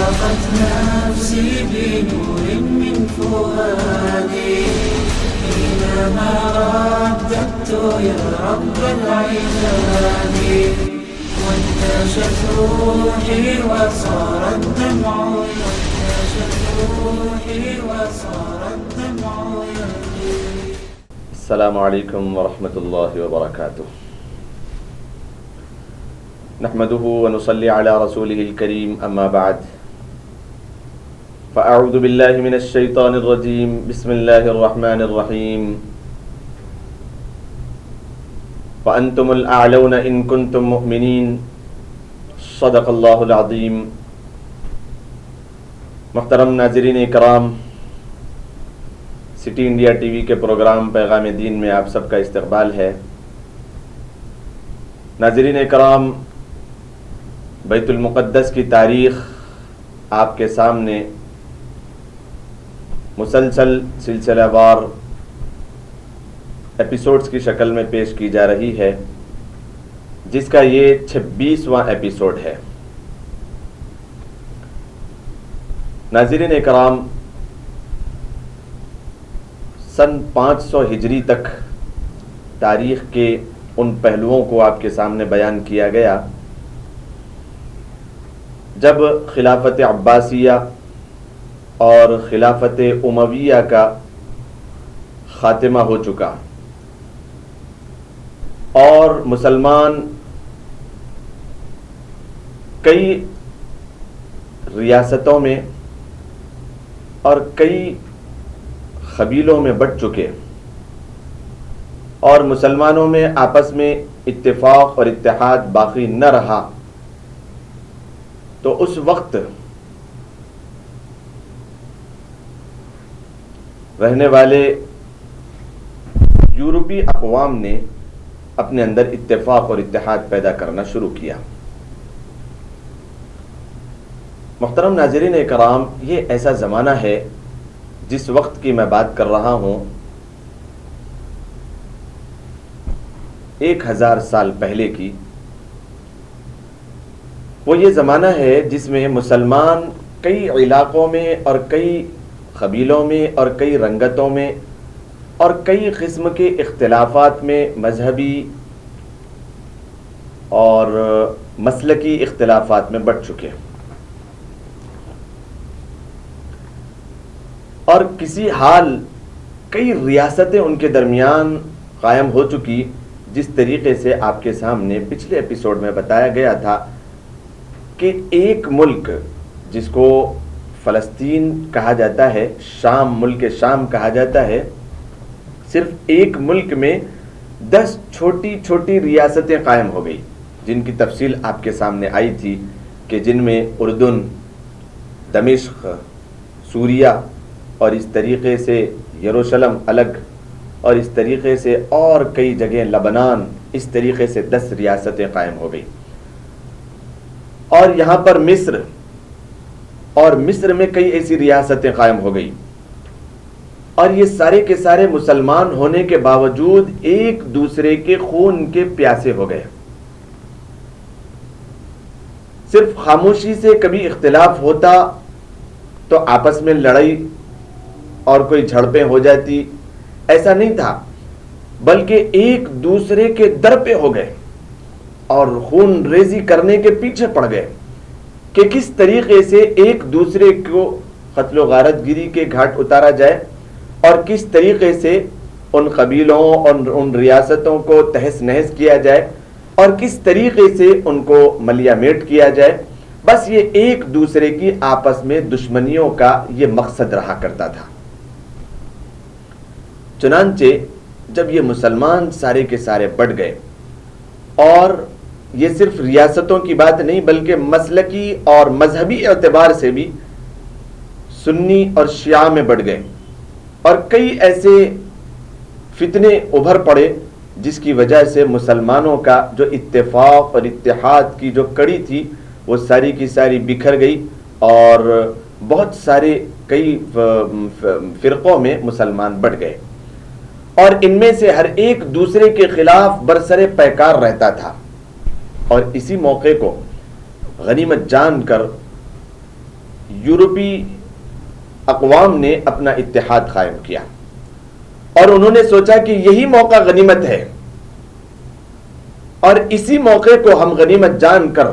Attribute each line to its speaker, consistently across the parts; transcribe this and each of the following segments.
Speaker 1: أشرقت نفسي بنور من فؤادي حينما رددت يا رب العباد وانتشت روحي وصار الدمع
Speaker 2: السلام علیکم ورحمۃ اللہ وبرکاتہ نحمده ونصلي على رسوله الكريم اما بعد فاعوذ بالله من الشیطان الرجیم بسم اللہ الرحمن الرحیم وانتم الاعلون ان کنتم مؤمنین صدق اللہ العظیم۔ محترم ناظرین کرام، سٹی انڈیا ٹی وی کے پروگرام پیغام دین میں آپ سب کا استقبال ہے۔ ناظرین کرام، بیت المقدس کی تاریخ آپ کے سامنے مسلسل سلسلہ وار ایپیسوڈز کی شکل میں پیش کی جا رہی ہے، جس کا یہ 26واں ایپیسوڈ ہے۔ ناظرین کرام، سن 500 ہجری تک تاریخ کے ان پہلوؤں کو آپ کے سامنے بیان کیا گیا جب خلافت عباسیہ اور خلافت امویہ کا خاتمہ ہو چکا اور مسلمان کئی ریاستوں میں اور کئی قبیلوں میں بٹ چکے اور مسلمانوں میں آپس میں اتفاق اور اتحاد باقی نہ رہا، تو اس وقت رہنے والے یورپی اقوام نے اپنے اندر اتفاق اور اتحاد پیدا کرنا شروع کیا۔ محترم ناظرین کرام، یہ ایسا زمانہ ہے جس وقت کی میں بات کر رہا ہوں 1000 سال پہلے کی۔ وہ یہ زمانہ ہے جس میں مسلمان کئی علاقوں میں اور کئی قبیلوں میں اور کئی رنگتوں میں اور کئی قسم کے اختلافات میں، مذہبی اور مسلکی اختلافات میں بٹ چکے، اور کسی حال کئی ریاستیں ان کے درمیان قائم ہو چکی، جس طریقے سے آپ کے سامنے پچھلے ایپیسوڈ میں بتایا گیا تھا کہ ایک ملک جس کو فلسطین کہا جاتا ہے، شام، ملک شام کہا جاتا ہے، صرف ایک ملک میں 10 چھوٹی چھوٹی ریاستیں قائم ہو گئی، جن کی تفصیل آپ کے سامنے آئی تھی کہ جن میں اردن، دمشق، سوریہ اور اس طریقے سے یروشلم الگ، اور اس طریقے سے اور کئی جگہیں، لبنان، اس طریقے سے 10 ریاستیں قائم ہو گئی، اور یہاں پر مصر، اور مصر میں کئی ایسی ریاستیں قائم ہو گئی، اور یہ سارے کے سارے مسلمان ہونے کے باوجود ایک دوسرے کے خون کے پیاسے ہو گئے۔ صرف خاموشی سے کبھی اختلاف ہوتا تو آپس میں لڑائی اور کوئی جھڑپیں ہو جاتی، ایسا نہیں تھا، بلکہ ایک دوسرے کے در پہ ہو گئے اور خون ریزی کرنے کے پیچھے پڑ گئے کہ کس طریقے سے ایک دوسرے کو قتل و غارت گری کے گھاٹ اتارا جائے، اور کس طریقے سے ان قبیلوں اور ان ریاستوں کو تہس نہس کیا جائے، اور کس طریقے سے ان کو ملیا میٹ کیا جائے۔ بس یہ ایک دوسرے کی آپس میں دشمنیوں کا یہ مقصد رہا کرتا تھا۔ چنانچہ جب یہ مسلمان سارے کے سارے بٹ گئے، اور یہ صرف ریاستوں کی بات نہیں بلکہ مسلکی اور مذہبی اعتبار سے بھی سنی اور شیعہ میں بٹ گئے، اور کئی ایسے فتنے ابھر پڑے جس کی وجہ سے مسلمانوں کا جو اتفاق اور اتحاد کی جو کڑی تھی وہ ساری کی ساری بکھر گئی، اور بہت سارے کئی فرقوں میں مسلمان بٹ گئے، اور ان میں سے ہر ایک دوسرے کے خلاف برسر پیکار رہتا تھا۔ اور اسی موقع کو غنیمت جان کر یورپی اقوام نے اپنا اتحاد قائم کیا اور انہوں نے سوچا کہ یہی موقع غنیمت ہے اور اسی موقع کو ہم غنیمت جان کر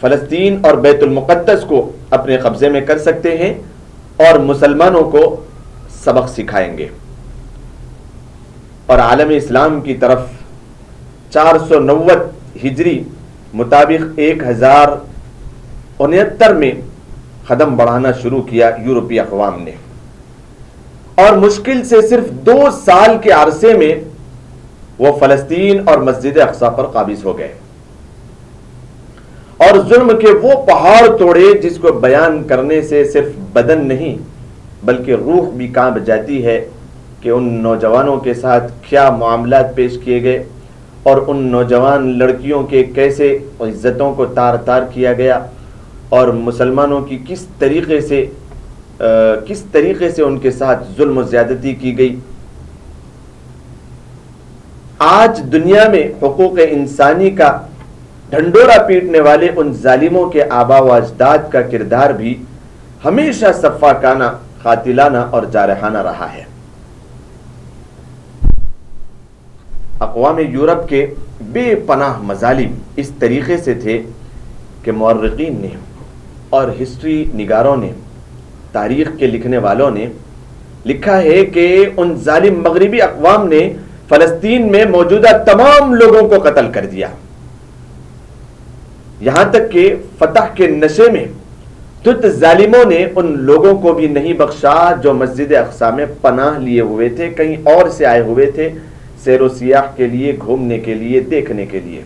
Speaker 2: فلسطین اور بیت المقدس کو اپنے قبضے میں کر سکتے ہیں اور مسلمانوں کو سبق سکھائیں گے. اور عالم اسلام کی طرف 490 ہجری مطابق 1069 میں قدم بڑھانا شروع کیا یورپی اقوام نے، اور مشکل سے صرف 2 سال کے عرصے میں وہ فلسطین اور مسجد اقصی پر قابض ہو گئے اور ظلم کے وہ پہاڑ توڑے جس کو بیان کرنے سے صرف بدن نہیں بلکہ روح بھی کانپ جاتی ہے کہ ان نوجوانوں کے ساتھ کیا معاملات پیش کیے گئے اور ان نوجوان لڑکیوں کے کیسے عزتوں کو تار تار کیا گیا اور مسلمانوں کی کس طریقے سے ان کے ساتھ ظلم و زیادتی کی گئی. آج دنیا میں حقوق انسانی کا ڈھنڈورا پیٹنے والے ان ظالموں کے آبا و اجداد کا کردار بھی ہمیشہ سفاکانہ، قاتلانہ اور جارحانہ رہا ہے. اقوام یورپ کے بے پناہ مظالم اس طریقے سے تھے کہ مورخین نے اور ہسٹری نگاروں نے، تاریخ کے لکھنے والوں نے لکھا ہے کہ ان ظالم مغربی اقوام نے فلسطین میں موجودہ تمام لوگوں کو قتل کر دیا، یہاں تک کہ فتح کے نشے میں تت ظالموں نے ان لوگوں کو بھی نہیں بخشا جو مسجد اقصی میں پناہ لیے ہوئے تھے، کہیں اور سے آئے ہوئے تھے سیر و سیاح کے لیے، گھومنے کے لیے، دیکھنے کے لیے،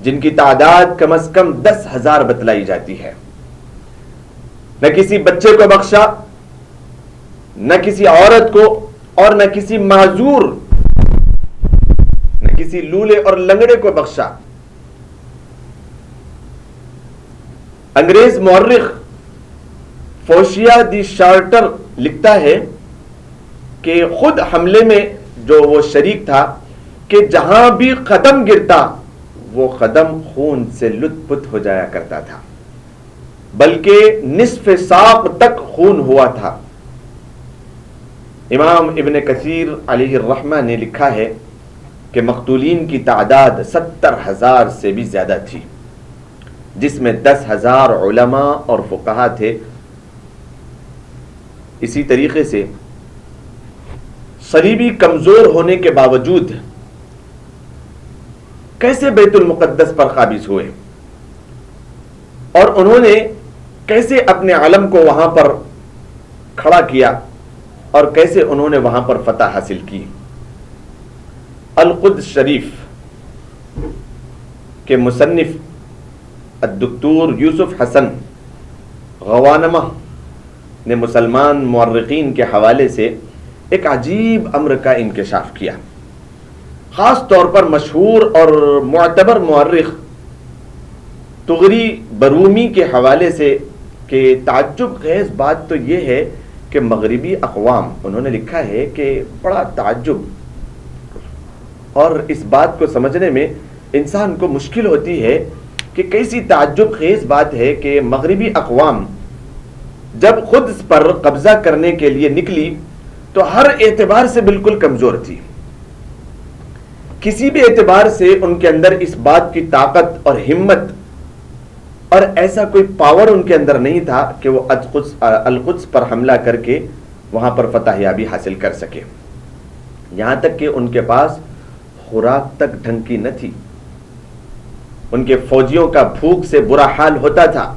Speaker 2: جن کی تعداد کم از کم 10,000 بتلائی جاتی ہے. نہ کسی بچے کو بخشا، نہ کسی عورت کو، اور نہ کسی معذور، نہ کسی لولے اور لنگڑے کو بخشا. انگریز مورخ فوشیا دی شارٹر لکھتا ہے کہ خود حملے میں جو وہ شریک تھا کہ جہاں بھی قدم گرتا وہ قدم خون سے لت پت ہو جایا کرتا تھا، بلکہ نصف ساق تک خون ہوا تھا. امام ابن کثیر علیہ الرحمہ نے لکھا ہے کہ مقتولین کی تعداد 70,000 سے بھی زیادہ تھی، جس میں 10,000 علماء اور فقہا تھے. اسی طریقے سے صلیبی کمزور ہونے کے باوجود کیسے بیت المقدس پر قابض ہوئے اور انہوں نے کیسے اپنے علم کو وہاں پر کھڑا کیا اور کیسے انہوں نے وہاں پر فتح حاصل کی. القدس شریف کے مصنف الدکتور یوسف حسن غوانمہ نے مسلمان مورخین کے حوالے سے ایک عجیب امر کا انکشاف کیا. خاص طور پر مشہور اور معتبر مورخ طغری برومی کے حوالے سے کہ تعجب خیز بات تو یہ ہے کہ مغربی اقوام، انہوں نے لکھا ہے کہ بڑا تعجب، اور اس بات کو سمجھنے میں انسان کو مشکل ہوتی ہے کہ کیسی تعجب خیز بات ہے کہ مغربی اقوام جب خود پر قبضہ کرنے کے لیے نکلی تو ہر اعتبار سے بالکل کمزور تھی. کسی بھی اعتبار سے ان کے اندر اس بات کی طاقت اور ہمت اور ایسا کوئی پاور ان کے اندر نہیں تھا کہ وہ القدس پر حملہ کر کے وہاں پر فتح یابی حاصل کر سکے. یہاں تک کہ ان کے پاس خوراک تک ڈھنگ کی نہ تھی. ان کے فوجیوں کا بھوک سے برا حال ہوتا تھا،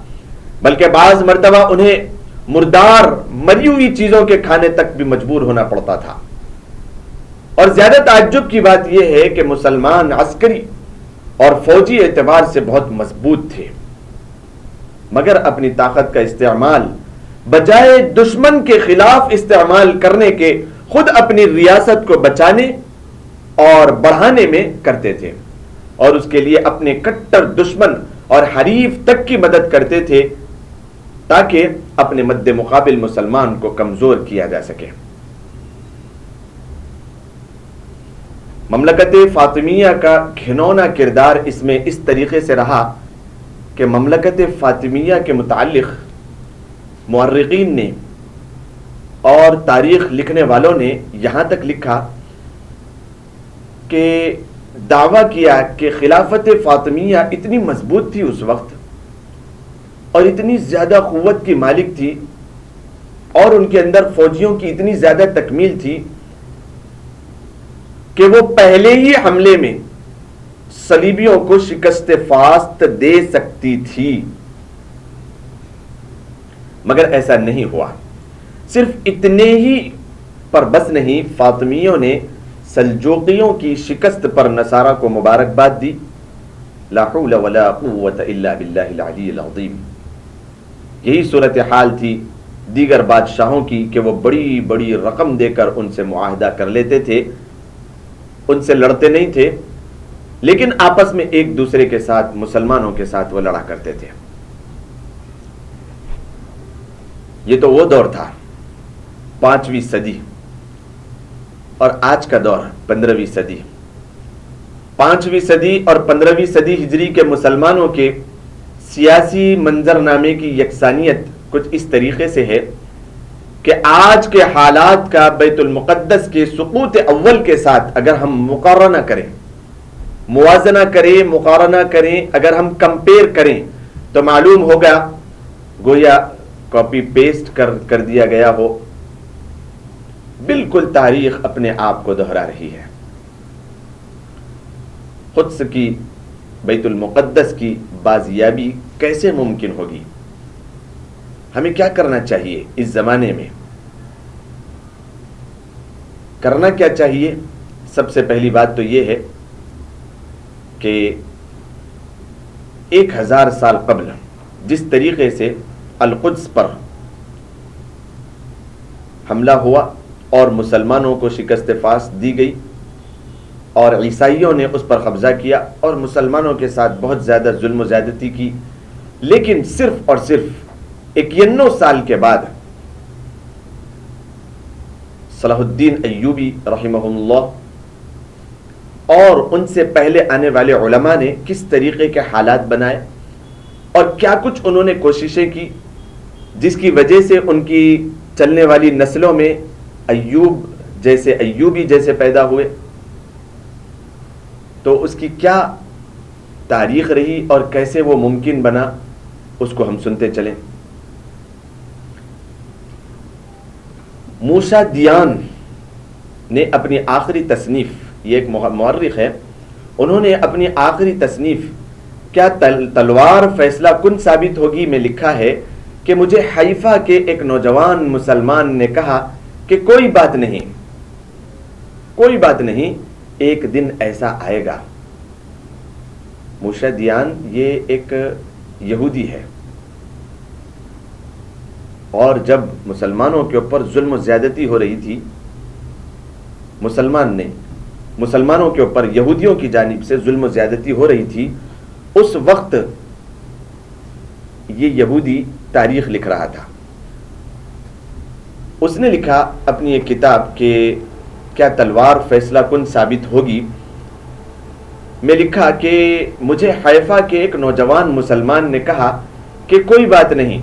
Speaker 2: بلکہ بعض مرتبہ انہیں مردار مری ہوئی چیزوں کے کھانے تک بھی مجبور ہونا پڑتا تھا. اور زیادہ تعجب کی بات یہ ہے کہ مسلمان عسکری اور فوجی اعتبار سے بہت مضبوط تھے، مگر اپنی طاقت کا استعمال بجائے دشمن کے خلاف استعمال کرنے کے خود اپنی ریاست کو بچانے اور بڑھانے میں کرتے تھے، اور اس کے لیے اپنے کٹر دشمن اور حریف تک کی مدد کرتے تھے تاکہ اپنے مد مقابل مسلمان کو کمزور کیا جا سکے. مملکت فاطمیہ کا گھنونا کردار اس میں اس طریقے سے رہا کہ مملکت فاطمیہ کے متعلق مورخین نے اور تاریخ لکھنے والوں نے یہاں تک لکھا کہ دعویٰ کیا کہ خلافت فاطمیہ اتنی مضبوط تھی اس وقت اور اتنی زیادہ قوت کی مالک تھی اور ان کے اندر فوجیوں کی اتنی زیادہ تکمیل تھی کہ وہ پہلے ہی حملے میں صلیبیوں کو شکست فاست دے سکتی تھی، مگر ایسا نہیں ہوا۔ صرف اتنے ہی پر بس نہیں، فاطمیوں نے سلجوقیوں کی شکست پر نصارہ کو مبارکباد دی۔ لا حول ولا قوت الا باللہ العلی العظیم۔ یہی صورتحال تھی دیگر بادشاہوں کی کہ وہ بڑی بڑی رقم دے کر ان سے معاہدہ کر لیتے تھے، ان سے لڑتے نہیں تھے، لیکن آپس میں ایک دوسرے کے ساتھ، مسلمانوں کے ساتھ وہ لڑا کرتے تھے۔ یہ تو وہ دور تھا 5ویں صدی، اور آج کا دور 15ویں صدی۔ 5ویں صدی اور 15ویں صدی ہجری کے مسلمانوں کے سیاسی منظرنامے کی یکسانیت کچھ اس طریقے سے ہے کہ آج کے حالات کا بیت المقدس کے سقوط اول کے ساتھ اگر ہم مقارنہ کریں، موازنہ کریں، مقارنہ کریں، اگر ہم کمپیئر کریں تو معلوم ہوگا گویا کاپی پیسٹ کر دیا گیا ہو۔ بالکل تاریخ اپنے آپ کو دہرا رہی ہے۔ قدس کی، بیت المقدس کی بازیابی کیسے ممکن ہوگی؟ ہمیں کیا کرنا چاہیے اس زمانے میں؟ کرنا کیا چاہیے؟ سب سے پہلی بات تو یہ ہے کہ 1000 سال قبل جس طریقے سے القدس پر حملہ ہوا اور مسلمانوں کو شکست فاست دی گئی اور عیسائیوں نے اس پر قبضہ کیا اور مسلمانوں کے ساتھ بہت زیادہ ظلم و زیادتی کی، لیکن صرف اور صرف 91 سال کے بعد صلاح الدین ایوبی رحمہ اللہ اور ان سے پہلے آنے والے علماء نے کس طریقے کے حالات بنائے اور کیا کچھ انہوں نے کوششیں کی، جس کی وجہ سے ان کی چلنے والی نسلوں میں ایوبی جیسے پیدا ہوئے، تو اس کی کیا تاریخ رہی اور کیسے وہ ممکن بنا، اس کو ہم سنتے چلیں۔ موسیٰ دیان نے اپنی آخری تصنیف، یہ ایک مورخ ہے، انہوں نے اپنی آخری تصنیف کیا تلوار فیصلہ کن ثابت ہوگی میں لکھا ہے کہ مجھے حیفا کے ایک نوجوان مسلمان نے کہا کہ کوئی بات نہیں، کوئی بات نہیں، ایک دن ایسا آئے گا۔ موسیٰ دیان یہ ایک یہودی ہے، اور جب مسلمانوں کے اوپر ظلم و زیادتی ہو رہی تھی، مسلمانوں کے اوپر یہودیوں کی جانب سے ظلم و زیادتی ہو رہی تھی، اس وقت یہ یہودی تاریخ لکھ رہا تھا۔ اس نے لکھا اپنی ایک کتاب کہ کیا تلوار فیصلہ کن ثابت ہوگی، میں لکھا کہ مجھے حیفا کے ایک نوجوان مسلمان نے کہا کہ کوئی بات نہیں،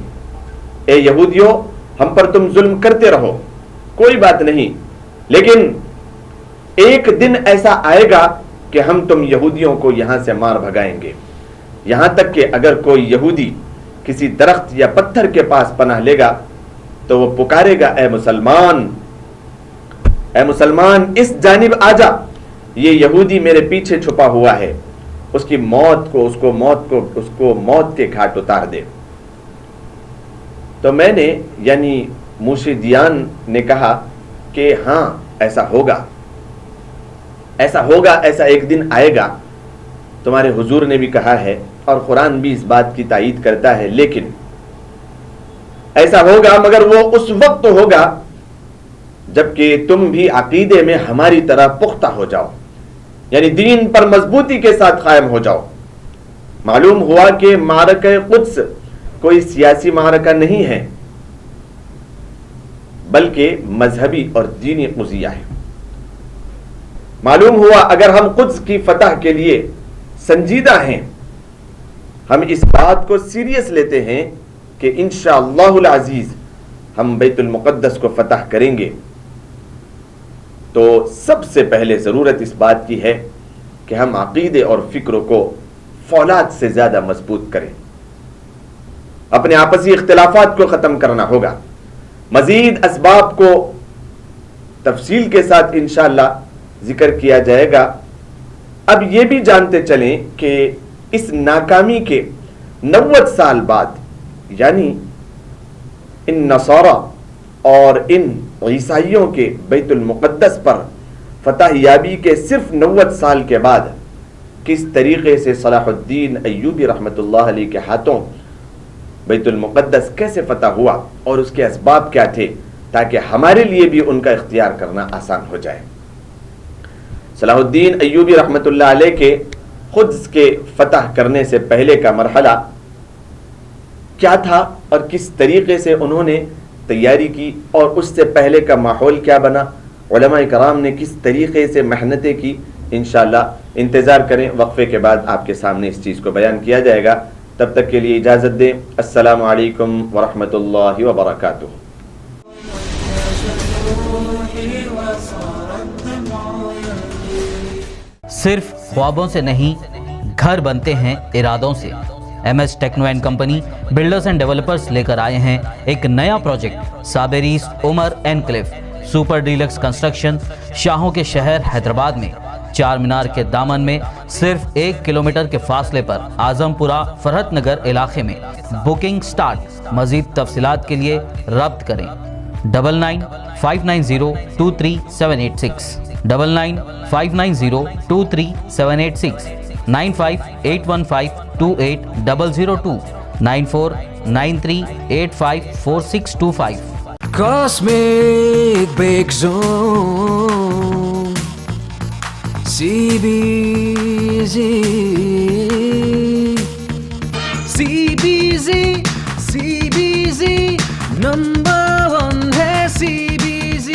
Speaker 2: اے یہودیوں، ہم پر تم ظلم کرتے رہو، کوئی بات نہیں، لیکن ایک دن ایسا آئے گا کہ ہم تم یہودیوں کو یہاں سے مار بھگائیں گے، یہاں تک کہ اگر کوئی یہودی کسی درخت یا پتھر کے پاس پناہ لے گا تو وہ پکارے گا، اے مسلمان، اے مسلمان، اس جانب آ جا، یہ یہودی میرے پیچھے چھپا ہوا ہے، اس کی موت کو موت کے گھاٹ اتار دے۔ تو میں نے یعنی موسیٰ دیان نے کہا کہ ہاں ایسا ہوگا، ایسا ایک دن آئے گا، تمہارے حضور نے بھی کہا ہے اور قرآن بھی اس بات کی تائید کرتا ہے، لیکن ایسا ہوگا مگر وہ اس وقت ہوگا جبکہ تم بھی عقیدے میں ہماری طرح پختہ ہو جاؤ، یعنی دین پر مضبوطی کے ساتھ قائم ہو جاؤ۔ معلوم ہوا کہ معرکہ قدس کوئی سیاسی معرکہ نہیں ہے، بلکہ مذہبی اور دینی قضیہ ہے۔ معلوم ہوا اگر ہم قدس کی فتح کے لیے سنجیدہ ہیں، ہم اس بات کو سیریس لیتے ہیں کہ انشاءاللہ العزیز ہم بیت المقدس کو فتح کریں گے، تو سب سے پہلے ضرورت اس بات کی ہے کہ ہم عقیدے اور فکروں کو فولاد سے زیادہ مضبوط کریں، اپنے آپسی اختلافات کو ختم کرنا ہوگا۔ مزید اسباب کو تفصیل کے ساتھ انشاءاللہ ذکر کیا جائے گا۔ اب یہ بھی جانتے چلیں کہ اس ناکامی کے 90 سال بعد، یعنی ان نصارہ اور ان عیسائیوں کے بیت المقدس پر فتح یابی کے صرف 90 سال کے بعد کس طریقے سے صلاح الدین ایوبی رحمۃ اللہ علیہ کے ہاتھوں بیت المقدس کیسے فتح ہوا اور اس کے اسباب کیا تھے، تاکہ ہمارے لیے بھی ان کا اختیار کرنا آسان ہو جائے۔ صلاح الدین ایوبی رحمۃ اللہ علیہ کے خود کے فتح کرنے سے پہلے کا مرحلہ کیا تھا اور کس طریقے سے انہوں نے تیاری کی، اور اس سے پہلے کا ماحول کیا بنا، علماء کرام نے کس طریقے سے محنتیں کی، انشاءاللہ انتظار کریں، وقفے کے بعد آپ کے سامنے اس چیز کو بیان کیا جائے گا۔ تب تک کے لیے اجازت دیں۔ السلام علیکم ورحمۃ اللہ وبرکاتہ۔
Speaker 3: صرف خوابوں سے نہیں، گھر بنتے ہیں ارادوں سے۔ M S techno and company builders and developers لے کر آئے ہیں ایک نیا پروجیکٹ، صابریز Umar enclave super deluxe construction, شاہوں کے شہر حیدرآباد میں، چار مینار کے دامن میں، صرف 1 کلومیٹر کے فاصلے پر، اعظم پورہ فرحت نگر علاقے میں۔ Booking start. مزید تفصیلات کے لیے رابطہ کریں 9959023786 9959023786 9581528002 9493854625
Speaker 4: Cosmic Bake Zone CBZ number 1 ہے CBZ۔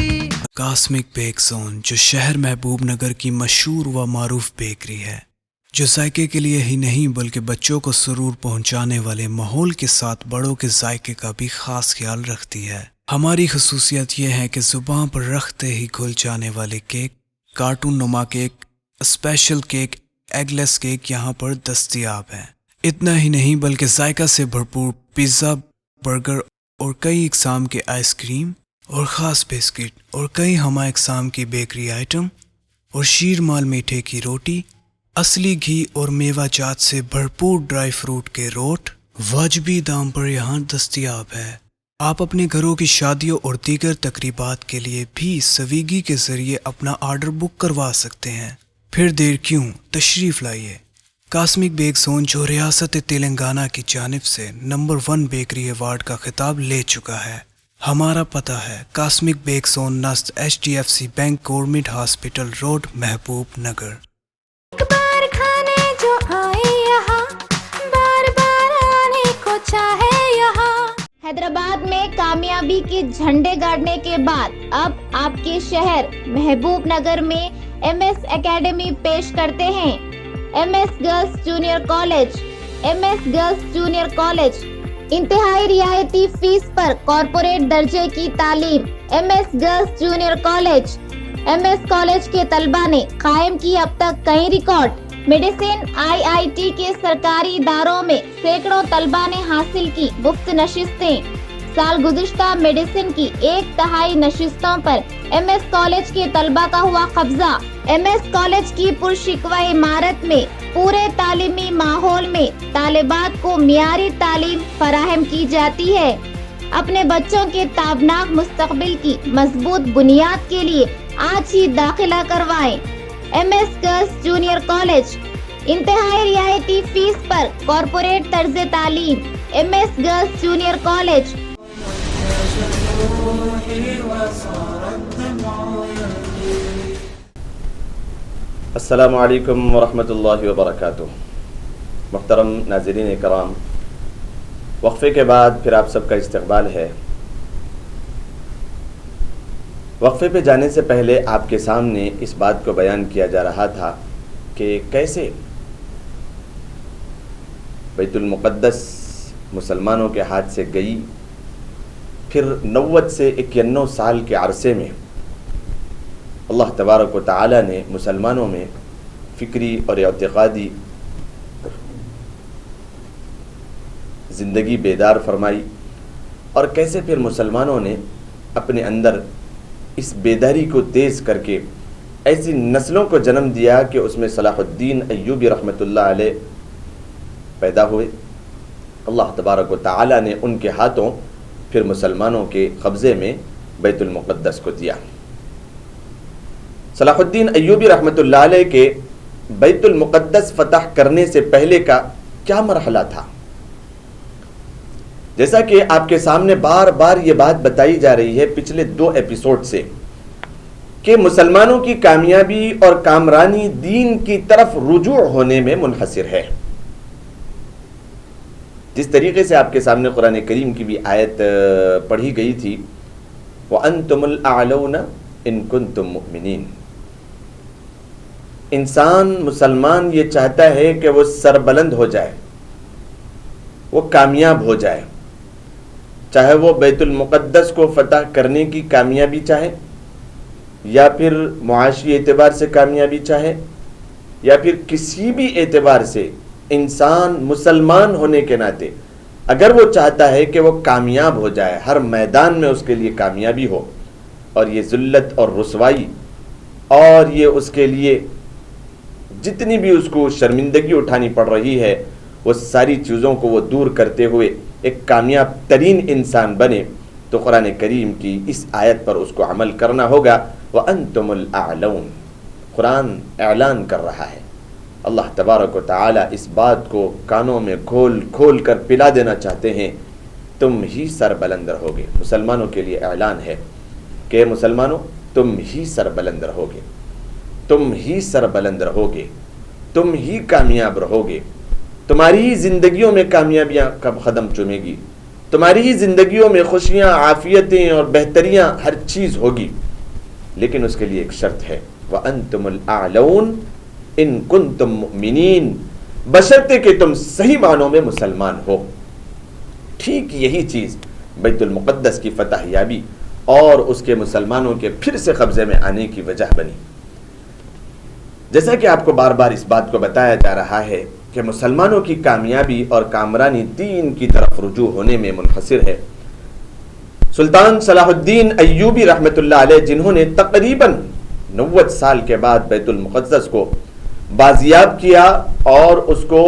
Speaker 5: کاسمک بیک زون جو شہر محبوب نگر کی مشہور و معروف بیکری ہے، جو ذائقے کے لیے ہی نہیں بلکہ بچوں کو سرور پہنچانے والے ماحول کے ساتھ بڑوں کے ذائقے کا بھی خاص خیال رکھتی ہے۔ ہماری خصوصیت یہ ہے کہ زبان پر رکھتے ہی گھل جانے والے کیک، کارٹون نما کیک، اسپیشل کیک، ایگ لیس کیک یہاں پر دستیاب ہیں۔ اتنا ہی نہیں بلکہ ذائقہ سے بھرپور پیزا، برگر اور کئی اقسام کے آئس کریم اور خاص بسکٹ اور کئی ہمہ اقسام کی بیکری آئٹم اور شیر مال میٹھے کی روٹی، اصلی گھی اور میوہ جات سے بھرپور ڈرائی فروٹ کے روٹ واجبی دام پر یہاں دستیاب ہے۔ آپ اپنے گھروں کی شادیوں اور دیگر تقریبات کے لیے بھی سویگی کے ذریعے اپنا آرڈر بک کروا سکتے ہیں۔ پھر دیر کیوں، تشریف لائیے۔ کاسمک بیک زون جو ریاست تلنگانہ کی جانب سے نمبر 1 بیکری ایوارڈ کا خطاب لے چکا ہے۔ ہمارا پتہ ہے کاسمک بیک زون نزد HDFC bank government hospital road Mahbubnagar.
Speaker 6: ایک بار کھانے جو آئے یہاں، بار بار آنے کو چاہے یہاں۔ حیدرآباد میں کامیابی کے جھنڈے گاڑنے کے بعد اب آپ کے شہر محبوب نگر میں MS اکیڈمی پیش کرتے ہیں۔ MS girls junior college. MS girls junior college انتہائی رعایتی فیس پر کارپوریٹ درجے کی تعلیم۔ MS girls junior college. MS college کے طلبہ نے قائم کی اب تک کئی ریکارڈ۔ میڈیسن IIT کے سرکاری اداروں میں سینکڑوں طلبہ نے حاصل کی مفت نشستیں۔ سال گزشتہ میڈیسن کی 1/3 نشستوں پر MS کالج کے طلبہ کا ہوا قبضہ۔ MS کالج کی پرشکوہ عمارت میں پورے تعلیمی ماحول میں طالبات کو معیاری تعلیم فراہم کی جاتی ہے۔ اپنے بچوں کے تابناک مستقبل کی مضبوط بنیاد کے لیے آج ہی داخلہ کروائیں۔ MS گرلز جونیئر کالج انتہائی رعایتی فیس پر کارپوریٹ طرز تعلیم۔ MS girls junior college.
Speaker 2: السلام علیکم ورحمۃ اللہ وبرکاتہ۔ محترم ناظرین کرام، وقفے کے بعد پھر آپ سب کا استقبال ہے۔ وقفے پہ جانے سے پہلے آپ کے سامنے اس بات کو بیان کیا جا رہا تھا کہ کیسے بیت المقدس مسلمانوں کے ہاتھ سے گئی، پھر 90 سے 91 سال کے عرصے میں اللہ تبارک و تعالی نے مسلمانوں میں فکری اور اعتقادی زندگی بیدار فرمائی، اور کیسے پھر مسلمانوں نے اپنے اندر اس بیداری کو تیز کر کے ایسی نسلوں کو جنم دیا کہ اس میں صلاح الدین ایوبی رحمۃ اللہ علیہ پیدا ہوئے۔ اللہ تبارک و تعالی نے ان کے ہاتھوں پھر مسلمانوں کے قبضے میں بیت المقدس کو دیا۔ صلاح الدین ایوبی رحمۃ اللہ علیہ کے بیت المقدس فتح کرنے سے پہلے کا کیا مرحلہ تھا؟ جیسا کہ آپ کے سامنے بار بار یہ بات بتائی جا رہی ہے پچھلے 2 ایپیسوڈ سے کہ مسلمانوں کی کامیابی اور کامرانی دین کی طرف رجوع ہونے میں منحصر ہے۔ جس طریقے سے آپ کے سامنے قرآن کریم کی بھی آیت پڑھی گئی تھی، وَأَنْتُمُ الْأَعْلَوْنَ إِن كُنتُم مُؤْمِنِينَ، انسان مسلمان یہ چاہتا ہے کہ وہ سربلند ہو جائے، وہ کامیاب ہو جائے، چاہے وہ بیت المقدس کو فتح کرنے کی کامیابی چاہے، یا پھر معاشی اعتبار سے کامیابی چاہے، یا پھر کسی بھی اعتبار سے انسان مسلمان ہونے کے ناطے اگر وہ چاہتا ہے کہ وہ کامیاب ہو جائے، ہر میدان میں اس کے لیے کامیابی ہو، اور یہ ذلت اور رسوائی اور یہ اس کے لیے جتنی بھی اس کو شرمندگی اٹھانی پڑ رہی ہے، وہ ساری چیزوں کو وہ دور کرتے ہوئے ایک کامیاب ترین انسان بنے، تو قرآن کریم کی اس آیت پر اس کو عمل کرنا ہوگا۔ وَأَنْتُمُ الْأَعْلَوْنَ، قرآن اعلان کر رہا ہے، اللہ تبارک و تعالی اس بات کو کانوں میں کھول کھول کر پلا دینا چاہتے ہیں، تم ہی سربلند رہوگے۔ مسلمانوں کے لیے اعلان ہے کہ مسلمانوں تم ہی سربلند رہوگے، تم ہی سربلند رہوگے، تم ہی کامیاب رہوگے، تمہاری ہی زندگیوں میں کامیابیاں کا قدم چومے گی، تمہاری ہی زندگیوں میں خوشیاں، عافیتیں اور بہتریاں ہر چیز ہوگی، لیکن اس کے لیے ایک شرط ہے، وَأَنْتُمُ الْأَعْلَوْنَ إِن كُنتُم مُؤْمِنِينَ، بشرطے کہ تم صحیح معنوں میں مسلمان ہو۔ ٹھیک یہی چیز بیت المقدس کی فتح یابی اور اس کے مسلمانوں کے پھر سے قبضے میں آنے کی وجہ بنی۔ جیسا کہ آپ کو بار بار اس بات کو بتایا جا رہا ہے کہ مسلمانوں کی کامیابی اور کامرانی دین کی طرف رجوع ہونے میں منحصر ہے۔ سلطان صلاح الدین ایوبی رحمۃ اللہ علیہ، جنہوں نے تقریباً 90 سال کے بعد بیت المقدس کو بازیاب کیا اور اس کو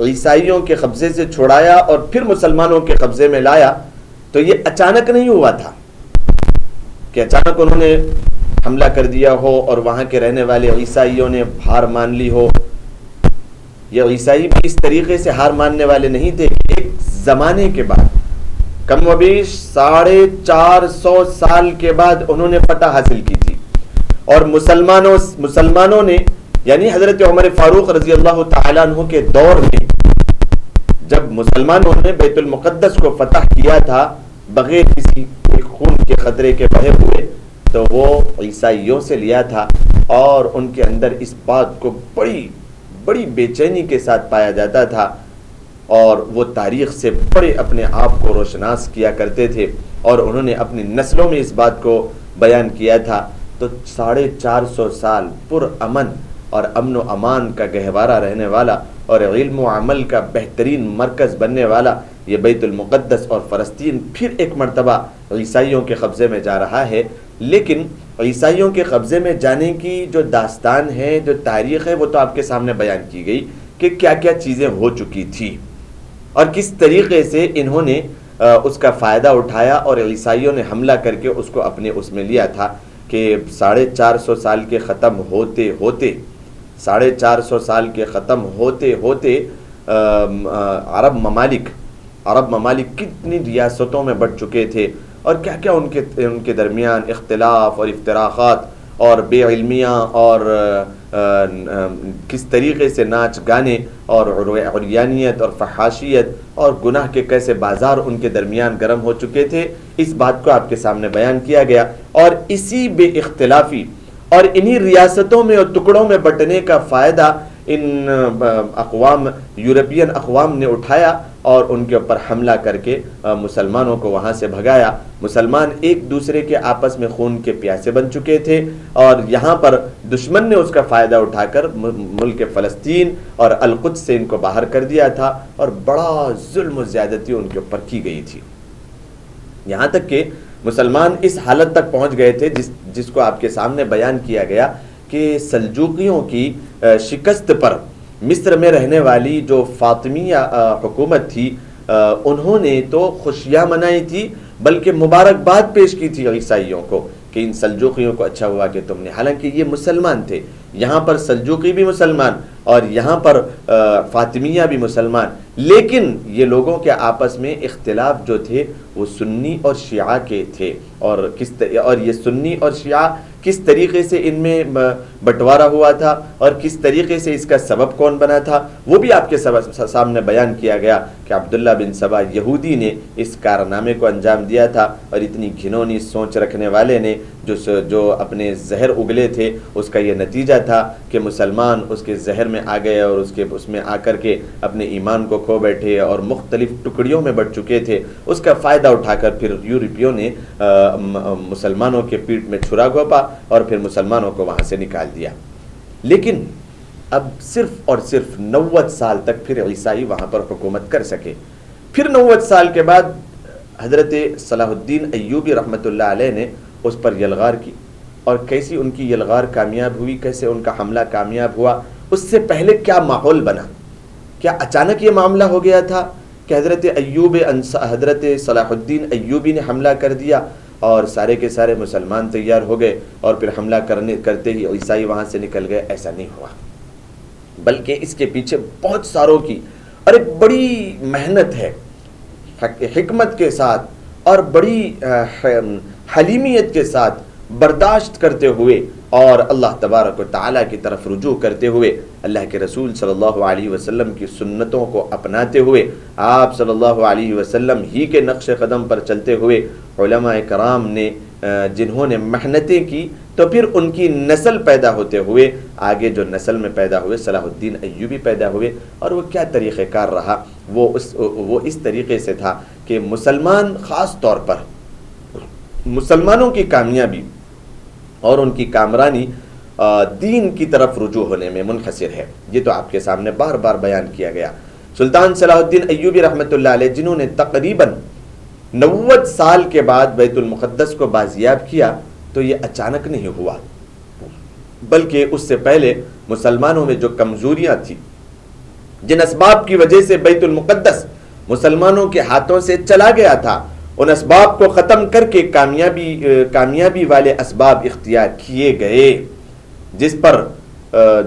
Speaker 2: عیسائیوں کے قبضے سے چھڑایا اور پھر مسلمانوں کے قبضے میں لایا، تو یہ اچانک نہیں ہوا تھا کہ اچانک انہوں نے حملہ کر دیا ہو اور وہاں کے رہنے والے عیسائیوں نے ہار مان لی ہو۔ یہ عیسائی بھی اس طریقے سے ہار ماننے والے نہیں تھے کہ ایک زمانے کے بعد، کم و بیش 450 سال کے بعد انہوں نے فتح حاصل کی تھی، اور مسلمانوں نے یعنی حضرت عمر فاروق رضی اللہ تعالیٰ عنہ کے دور میں جب مسلمانوں نے بیت المقدس کو فتح کیا تھا بغیر کسی خون کے خطرے کے بہے ہوئے، تو وہ عیسائیوں سے لیا تھا، اور ان کے اندر اس بات کو بڑی بے چینی کے ساتھ پایا جاتا تھا، اور وہ تاریخ سے بڑے اپنے آپ کو روشناس کیا کرتے تھے، اور انہوں نے اپنی نسلوں میں اس بات کو بیان کیا تھا۔ تو 450 سال پر امن اور امن و امان کا گہوارہ رہنے والا اور علم و عمل کا بہترین مرکز بننے والا یہ بیت المقدس اور فلسطین پھر ایک مرتبہ عیسائیوں کے قبضے میں جا رہا ہے۔ لیکن عیسائیوں کے قبضے میں جانے کی جو داستان ہے، جو تاریخ ہے، وہ تو آپ کے سامنے بیان کی گئی کہ کیا کیا چیزیں ہو چکی تھی اور کس طریقے سے انہوں نے اس کا فائدہ اٹھایا، اور عیسائیوں نے حملہ کر کے اس کو اپنے اس میں لیا تھا کہ 450 سال کے ختم ہوتے ہوتے 450 سال کے ختم ہوتے ہوتے عرب ممالک کتنی ریاستوں میں بٹ چکے تھے، اور کیا کیا ان کے درمیان اختلاف اور افتراقات اور بے علمیاں اور کس طریقے سے ناچ گانے اور عریانیت اور فحاشیت اور گناہ کے کیسے بازار ان کے درمیان گرم ہو چکے تھے، اس بات کو آپ کے سامنے بیان کیا گیا۔ اور اسی بے اختلافی اور انہی ریاستوں میں اور ٹکڑوں میں بٹنے کا فائدہ ان اقوام یورپین اقوام نے اٹھایا اور ان کے اوپر حملہ کر کے مسلمانوں کو وہاں سے بھگایا. مسلمان ایک دوسرے کے آپس میں خون کے پیاسے بن چکے تھے اور یہاں پر دشمن نے اس کا فائدہ اٹھا کر ملک فلسطین اور القدس سے ان کو باہر کر دیا تھا اور بڑا ظلم و زیادتی ان کے اوپر کی گئی تھی. یہاں تک کہ مسلمان اس حالت تک پہنچ گئے تھے جس کو آپ کے سامنے بیان کیا گیا کہ سلجوقیوں کی شکست پر مصر میں رہنے والی جو فاطمیہ حکومت تھی انہوں نے تو خوشیاں منائی تھی بلکہ مبارکباد پیش کی تھی عیسائیوں کو کہ ان سلجوقیوں کو اچھا ہوا کہ تم نے، حالانکہ یہ مسلمان تھے. یہاں پر سلجوقی بھی مسلمان اور یہاں پر فاطمیہ بھی مسلمان، لیکن یہ لوگوں کے آپس میں اختلاف جو تھے وہ سنی اور شیعہ کے تھے. اور یہ سنی اور شیعہ کس طریقے سے ان میں بٹوارا ہوا تھا اور کس طریقے سے اس کا سبب کون بنا تھا وہ بھی آپ کے سامنے بیان کیا گیا کہ عبداللہ بن سبا یہودی نے اس کارنامے کو انجام دیا تھا اور اتنی گھنونی سوچ رکھنے والے نے جو اپنے زہر اگلے تھے اس کا یہ نتیجہ تھا کہ مسلمان اس کے زہر میں آ گئے اور اس میں آ کر کے اپنے ایمان کو کھو بیٹھے اور مختلف ٹکڑیوں میں بٹ چکے تھے. اس کا فائدہ اٹھا کر پھر یورپیوں نے مسلمانوں کے پیٹ میں چھرا گھونپا اور پھر مسلمانوں کو وہاں سے نکال دیا. لیکن اب صرف اور صرف 90 سال تک پھر عیسائی وہاں پر حکومت کر سکے. پھر 90 سال کے بعد حضرت صلاح الدین ایوبی رحمۃ اللہ علیہ نے اس پر یلغار کی اور کیسی ان کی یلغار کامیاب ہوئی، کیسے ان کا حملہ کامیاب ہوا. اس سے پہلے کیا ماحول بنا؟ کیا اچانک یہ معاملہ ہو گیا تھا کہ حضرت صلاح الدین ایوبی نے حملہ کر دیا اور سارے کے سارے مسلمان تیار ہو گئے اور پھر حملہ کرتے ہی عیسائی وہاں سے نکل گئے؟ ایسا نہیں ہوا، بلکہ اس کے پیچھے بہت ساروں کی اور ایک بڑی محنت ہے، حکمت کے ساتھ اور بڑی حلیمیت کے ساتھ برداشت کرتے ہوئے اور اللہ تبارک و تعالیٰ کی طرف رجوع کرتے ہوئے، اللہ کے رسول صلی اللہ علیہ وسلم کی سنتوں کو اپناتے ہوئے، آپ صلی اللہ علیہ وسلم ہی کے نقش قدم پر چلتے ہوئے علماء کرام نے جنہوں نے محنتیں کی تو پھر ان کی نسل پیدا ہوتے ہوئے آگے جو نسل میں پیدا ہوئے صلاح الدین ایوبی پیدا ہوئے. اور وہ کیا طریقہ کار رہا؟ وہ اس طریقے سے تھا کہ مسلمان خاص طور پر مسلمانوں کی کامیابی اور ان کی کامرانی دین کی طرف رجوع ہونے میں منحصر ہے. یہ تو آپ کے سامنے بار بار بیان کیا گیا. سلطان صلاح الدین ایوبی رحمۃ اللہ علیہ جنہوں نے تقریباً 90 سال کے بعد بیت المقدس کو بازیاب کیا تو یہ اچانک نہیں ہوا، بلکہ اس سے پہلے مسلمانوں میں جو کمزوریاں تھیں، جن اسباب کی وجہ سے بیت المقدس مسلمانوں کے ہاتھوں سے چلا گیا تھا، ان اسباب کو ختم کر کے کامیابی والے اسباب اختیار کیے گئے، جس پر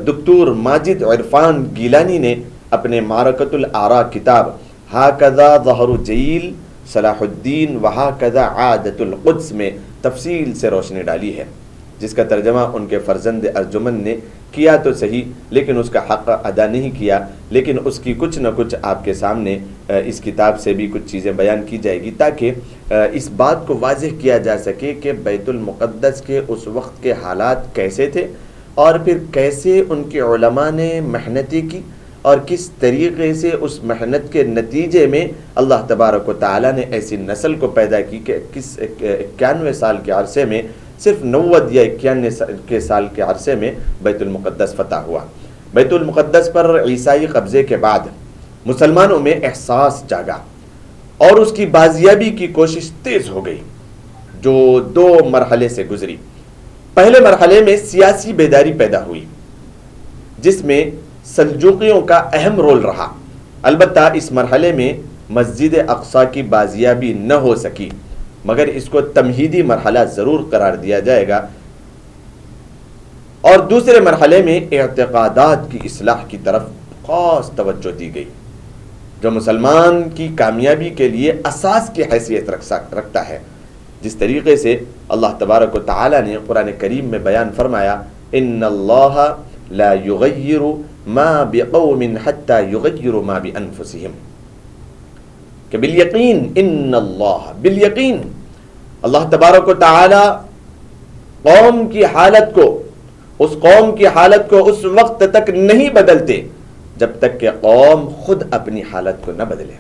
Speaker 2: دکتور ماجد عرفان گیلانی نے اپنے معرکۃ الآراء کتاب ہاکذا ظہر جیل صلاح الدین وہاکذا عادت القدس میں تفصیل سے روشنی ڈالی ہے، جس کا ترجمہ ان کے فرزند ارجمن نے کیا تو صحیح لیکن اس کا حق ادا نہیں کیا. لیکن اس کی کچھ نہ کچھ آپ کے سامنے اس کتاب سے بھی کچھ چیزیں بیان کی جائے گی تاکہ اس بات کو واضح کیا جا سکے کہ بیت المقدس کے اس وقت کے حالات کیسے تھے اور پھر کیسے ان کے علماء نے محنتیں کی اور کس طریقے سے اس محنت کے نتیجے میں اللہ تبارک و تعالیٰ نے ایسی نسل کو پیدا کی کہ 91 سال کے عرصے میں صرف 90 یا 91 سال کے عرصے میں بیت المقدس فتح ہوا. بیت المقدس پر عیسائی قبضے کے بعد مسلمانوں میں احساس جاگا اور اس کی بازیابی کی کوشش تیز ہو گئی، جو 2 مرحلے سے گزری. پہلے مرحلے میں سیاسی بیداری پیدا ہوئی جس میں سلجوقیوں کا اہم رول رہا. البتہ اس مرحلے میں مسجد اقصی کی بازیابی نہ ہو سکی، مگر اس کو تمہیدی مرحلہ ضرور قرار دیا جائے گا. اور دوسرے مرحلے میں اعتقادات کی اصلاح کی طرف خاص توجہ دی گئی، جو مسلمان کی کامیابی کے لیے اساس کی حیثیت رکھتا ہے. جس طریقے سے اللہ تبارک و تعالی نے قرآن کریم میں بیان فرمایا ان اللہ لا یغیر ما بقوم حتی یغیر ما بانفسہم، کہ بالیقین ان اللہ، بالیقین اللہ تبارک و تعالی قوم کی حالت کو اس قوم کی حالت کو اس وقت تک نہیں بدلتے جب تک کہ قوم خود اپنی حالت کو نہ بدلے،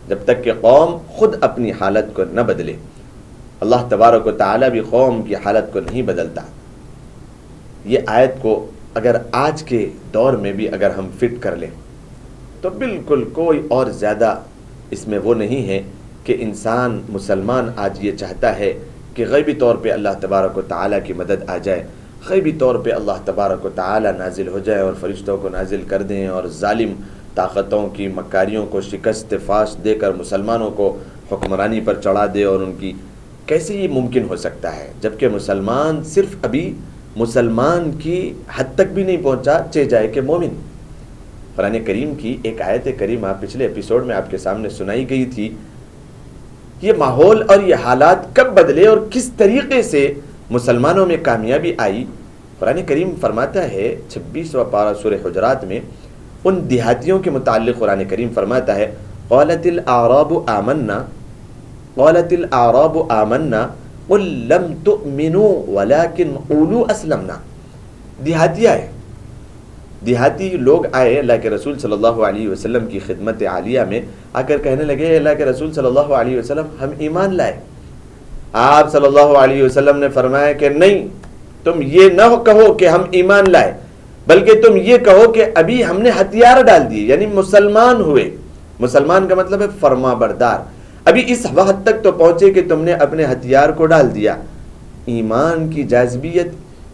Speaker 2: جب تک کہ قوم خود اپنی حالت کو نہ بدلے۔ اللہ تبارک و تعالیٰ بھی قوم کی حالت کو نہیں بدلتا۔ یہ آیت کو اگر آج کے دور میں بھی اگر ہم فٹ کر لیں تو بالکل کوئی اور زیادہ اس میں وہ نہیں ہے کہ انسان مسلمان آج یہ چاہتا ہے کہ غیبی طور پہ اللہ تبارک و تعالیٰ کی مدد آ جائے، غیبی طور پہ اللہ تبارک و تعالیٰ نازل ہو جائے اور فرشتوں کو نازل کر دیں اور ظالم طاقتوں کی مکاریوں کو شکست فاش دے کر مسلمانوں کو حکمرانی پر چڑھا دے، اور ان کی کیسے یہ ممکن ہو سکتا ہے جبکہ مسلمان صرف ابھی مسلمان کی حد تک بھی نہیں پہنچا چہ جائے کہ مومن۔ قرآن کریم کی ایک آیت کریمہ پچھلے ایپیسوڈ میں آپ کے سامنے سنائی گئی تھی۔ یہ ماحول اور یہ حالات کب بدلے اور کس طریقے سے مسلمانوں میں کامیابی آئی؟ قرآن کریم فرماتا ہے 26واں پارہ سورہ حجرات میں ان دیہاتیوں کے متعلق قرآن کریم فرماتا ہے قالت الاعراب آمنا قالت الاعراب آمنا قل لم تؤمنوا ولكن قولوا اسلمنا۔ دیہاتی آئے، دیہاتی لوگ آئے اللہ کے رسول صلی اللہ علیہ وسلم کی خدمت عالیہ میں آ کر کہنے لگے اللہ کے رسول صلی اللہ علیہ وسلم ہم ایمان لائے۔ آپ صلی اللہ علیہ وسلم نے فرمایا کہ نہیں، تم یہ نہ کہو کہ ہم ایمان لائے، بلکہ تم یہ کہو کہ ابھی ہم نے ہتھیار ڈال دیے، یعنی مسلمان ہوئے۔ مسلمان کا مطلب ہے فرما بردار۔ ابھی اس وقت تک تو پہنچے کہ تم نے اپنے ہتھیار کو ڈال دیا۔ ایمان کی جاذبیت،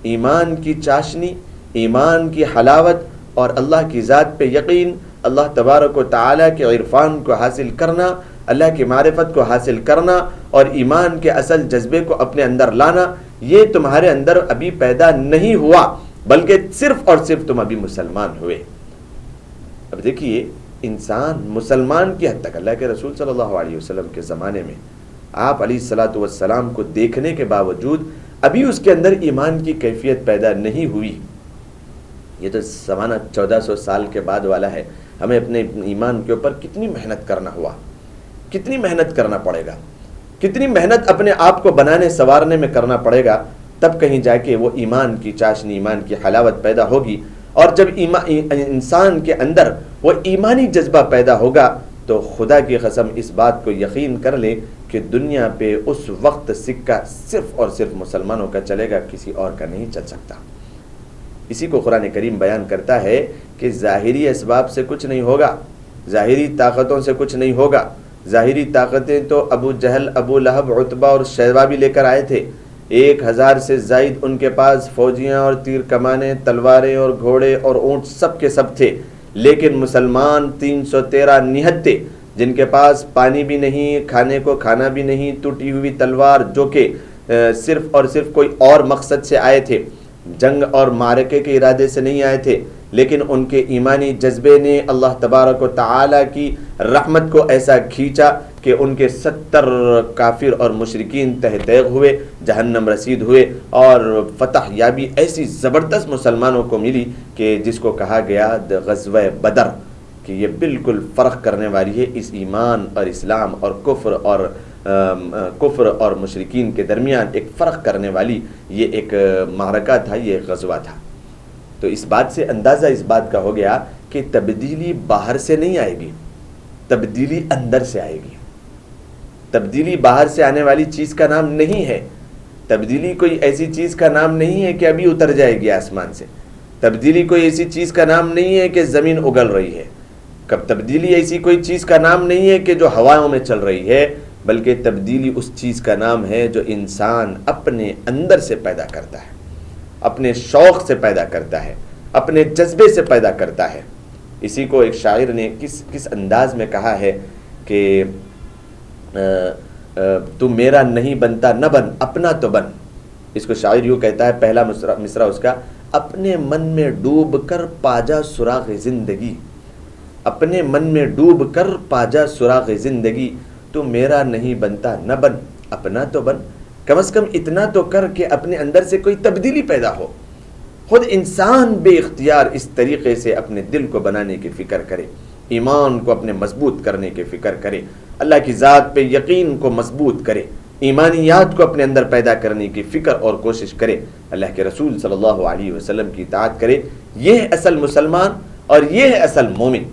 Speaker 2: ایمان کی چاشنی، ایمان کی حلاوت اور اللہ کی ذات پہ یقین، اللہ تبارک و تعالیٰ کے عرفان کو حاصل کرنا، اللہ کی معرفت کو حاصل کرنا اور ایمان کے اصل جذبے کو اپنے اندر لانا، یہ تمہارے اندر ابھی پیدا نہیں ہوا، بلکہ صرف اور صرف تم ابھی مسلمان ہوئے۔ اب دیکھیے انسان مسلمان کی حد تک، اللہ کے رسول صلی اللہ علیہ وسلم کے زمانے میں آپ علیہ الصلاۃ والسلام کو دیکھنے کے باوجود ابھی اس کے اندر ایمان کی کیفیت پیدا نہیں ہوئی۔ یہ تو زمانہ 1400 سال کے بعد والا ہے، ہمیں اپنے ایمان کے اوپر کتنی محنت کرنا ہوا، کتنی محنت کرنا پڑے گا، کتنی محنت اپنے آپ کو بنانے سنوارنے میں کرنا پڑے گا، تب کہیں جا کے وہ ایمان کی چاشنی، ایمان کی حلاوت پیدا ہوگی۔ اور جب انسان کے اندر وہ ایمانی جذبہ پیدا ہوگا تو خدا کی قسم اس بات کو یقین کر لیں کہ دنیا پہ اس وقت سکہ صرف اور صرف مسلمانوں کا چلے گا، کسی اور کا نہیں چل سکتا۔ اسی کو قرآن کریم بیان کرتا ہے کہ ظاہری اسباب سے کچھ نہیں ہوگا، ظاہری طاقتوں سے کچھ نہیں ہوگا۔ ظاہری طاقتیں تو ابو جہل، ابو لہب، عتبہ اور شیبہ بھی لے کر آئے تھے۔ 1000 سے زائد ان کے پاس فوجیاں اور تیر کمانیں، تلواریں اور گھوڑے اور اونٹ سب کے سب تھے، لیکن مسلمان 313 نہت تھے جن کے پاس پانی بھی نہیں، کھانے کو کھانا بھی نہیں، ٹوٹی ہوئی تلوار، جو کہ صرف اور صرف کوئی اور مقصد سے آئے تھے، جنگ اور معرکے کے ارادے سے نہیں آئے تھے، لیکن ان کے ایمانی جذبے نے اللہ تبارک و تعالیٰ کی رحمت کو ایسا کھینچا کہ ان کے 70 کافر اور مشرکین تہ تیغ ہوئے، جہنم رسید ہوئے، اور فتح یابی ایسی زبردست مسلمانوں کو ملی کہ جس کو کہا گیا غزوہ بدر، کہ یہ بالکل فرق کرنے والی ہے اس ایمان اور اسلام اور کفر اور مشرکین کے درمیان ایک فرق کرنے والی یہ ایک معرکہ تھا، یہ ایک غزوہ تھا۔ تو اس بات سے اندازہ اس بات کا ہو گیا کہ تبدیلی باہر سے نہیں آئے گی، تبدیلی اندر سے آئے گی۔ تبدیلی باہر سے آنے والی چیز کا نام نہیں ہے، تبدیلی کوئی ایسی چیز کا نام نہیں ہے کہ ابھی اتر جائے گی آسمان سے، تبدیلی کوئی ایسی چیز کا نام نہیں ہے کہ زمین اگل رہی ہے، کب تبدیلی ایسی کوئی چیز کا نام نہیں ہے کہ جو ہواؤں میں چل رہی ہے، بلکہ تبدیلی اس چیز کا نام ہے جو انسان اپنے اندر سے پیدا کرتا ہے، اپنے شوق سے پیدا کرتا ہے، اپنے جذبے سے پیدا کرتا ہے۔ اسی کو ایک شاعر نے کس انداز میں کہا ہے کہ تو میرا نہیں بنتا نہ بن، اپنا تو بن۔ اس کو شاعر یوں کہتا ہے، پہلا مصرع اس کا، اپنے من میں ڈوب کر پاجا سراغ زندگی، اپنے من میں ڈوب کر پاجا سراغ زندگی، تو میرا نہیں بنتا نہ بن، اپنا تو بن۔ کم از کم اتنا تو کر کہ اپنے اندر سے کوئی تبدیلی پیدا ہو۔ خود انسان بے اختیار اس طریقے سے اپنے دل کو بنانے کی فکر کرے، ایمان کو اپنے مضبوط کرنے کی فکر کرے، اللہ کی ذات پہ یقین کو مضبوط کرے، ایمانیات کو اپنے اندر پیدا کرنے کی فکر اور کوشش کرے، اللہ کے رسول صلی اللہ علیہ وسلم کی اطاعت کرے، یہ ہے اصل مسلمان اور یہ ہے اصل مومن۔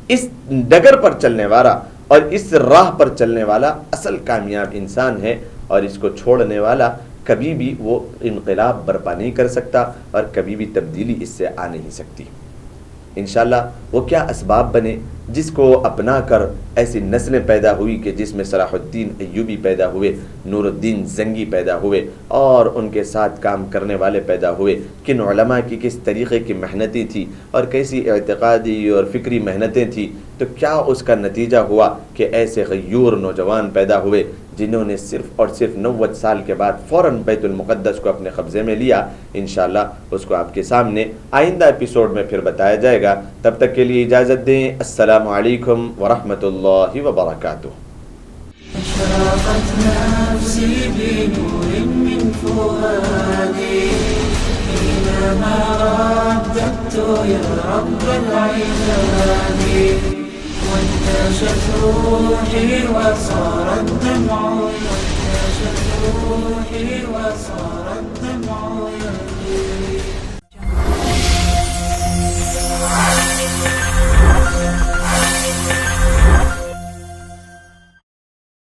Speaker 2: اس ڈگر پر چلنے والا اور اس راہ پر چلنے والا اصل کامیاب انسان ہے، اور اس کو چھوڑنے والا کبھی بھی وہ انقلاب برپا نہیں کر سکتا اور کبھی بھی تبدیلی اس سے آ نہیں سکتی۔ انشاءاللہ وہ کیا اسباب بنے جس کو اپنا کر ایسی نسلیں پیدا ہوئی کہ جس میں صلاح الدین ایوبی پیدا ہوئے، نور الدین زنگی پیدا ہوئے اور ان کے ساتھ کام کرنے والے پیدا ہوئے، کن علماء کی کس طریقے کی محنتیں تھی اور کیسی اعتقادی اور فکری محنتیں تھیں، تو کیا اس کا نتیجہ ہوا کہ ایسے غیور نوجوان پیدا ہوئے جنہوں نے صرف اور صرف 90 سال کے بعد فوراً بیت المقدس کو اپنے قبضے میں لیا۔ انشاءاللہ اس کو آپ کے سامنے آئندہ ایپیسوڈ میں پھر بتایا جائے گا۔ تب تک کے لیے اجازت دیں، السلام علیکم ورحمۃ اللہ وبرکاتہ۔
Speaker 1: أشرقت نفسي بنور من فؤادي حينما رددت يا رب العباد، وانتشت روحي وصار الدمع ينزل